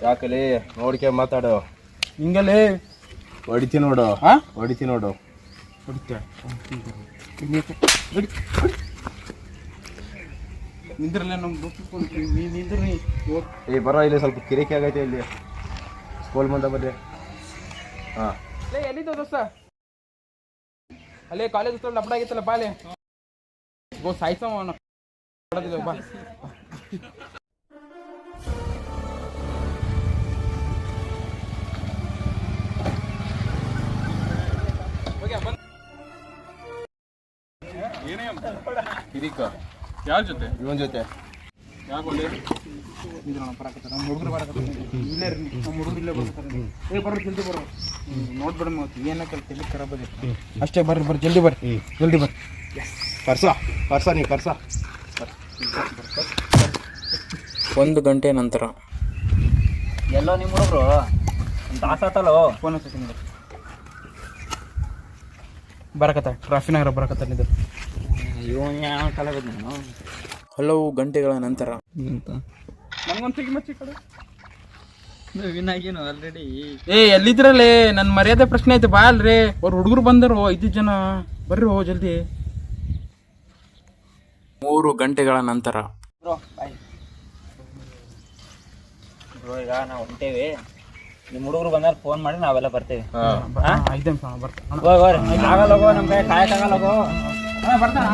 ಯಾಕಲಿ ನೋಡ್ಕೆ ಮಾತಾಡು. ಹಿಂಗಲೇ ಹೊಡಿತಿ ನೋಡು, ಹೊಡಿತಿ ನೋಡು. ನಿಂದ್ರಲ್ಲ ನಮ್ಗೆ ನಿಂದ್ರಿ. ಏ ಬರೋ, ಇಲ್ಲಿ ಸ್ವಲ್ಪ ಕಿರಿಕಿ ಆಗೈತೆ ಇಲ್ಲಿ. ಸ್ಕೂಲ್ ಮುಂದೆ ಬರ್ರಿ. ಹಾಂ ಎಲ್ಲಿದ್ದ ದೋಸ್ತ? ಅಲ್ಲೇ ಕಾಲೇಜ್ ಹತ್ರ ಲಪಡ ಆಗಿತ್ತಲ್ಲ ಬಾಲೆ ಗೋ ಸಾಯ್ಸವ ಬಾ. ಕಿರಿಕ ಯಾರ ಜೊತೆ? ಇವನ್ ಜೊತೆ. ಯಾಕೆ ಬರಕತ್ತಾರ ನಮ್ಮ ಹುಡುಗರು ಬರಕತ್ತಾರ. ಇಲ್ಲೇ ರೀ ನಮ್ಮ ಹುಡುಗರು ಇಲ್ಲೇ ಬರ್ತಾರೆ. ಏ ಬರ್ರಿ ಜಲ್ದಿ ಬರ್ರಿ, ನೋಡ್ಬೇಡ ಮತ್ತೆ ಏನಕ್ಕೆ ತಲೆ ಖರಾಬ್ ಅದೇ. ಅಷ್ಟೇ ಬರ್ರಿ ಬರ್ರಿ ಜಲ್ದಿ ಬರ್ರಿ ಜಲ್ದಿ ಬರ್ರಿ. ಕರ್ಸ ನೀ ಕರ್ಸ. 1 ಗಂಟೆ ನಂತರ. ಎಲ್ಲೋ ನಿಮ್ಮ ಹುಡುಗರು ತಾಸತ್ತಲ್ಲೋ ಫೋನ್ ಹಚ್ಚಿ ಬರಕತ್ತ ಟ್ರಾಫಿನಾಗ ಬರಕತ್ತ ನಿಂದು. ಇವನ್ ಯಾವ ಕಲಾಗದ್ ನಾನು ಹಲವು ಗಂಟೆಗಳ ನಂತರ. ನಂಗೊಂದು ತೆಗಿ ಮಚ್ಚಿ ಕಡೆ ವಿನಾಗಿನು ಆಲ್ರೆಡಿ. ಏ ಎಲ್ಲಿದ್ರಲ್ಲೇ ನನ್ನ ಮರ್ಯಾದೆ ಪ್ರಶ್ನೆ ಐತೆ ಬಾ ಅಲ್ರಿ. ಅವ್ರ ಹುಡುಗರು ಬಂದರು 5 ಜನ. ಬರ್ರಿ ಹೋ ಜಲ್ದಿ. 3 ಗಂಟೆಗಳ ನಂತರ. ಬ್ರೋ ಈಗ ನಾವು ಹೊಂಟೇವಿ. ನಿಮ್ಮ ಹುಡುಗರು ಬಂದಾಗ ಫೋನ್ ಮಾಡಿ ನಾವೆಲ್ಲ ಬರ್ತೇವೆ. 5 ನಿಮಿಷ ಬರ್ತಾರೆ. ಆಗಲ್ಲ ಹೋಗೋ, ನಮ್ಮ ಕೈ ಕಾಯಕ್ಕಾಗಲ್ಲ ಹೋಗೋ. ಬರ್ತಾರ.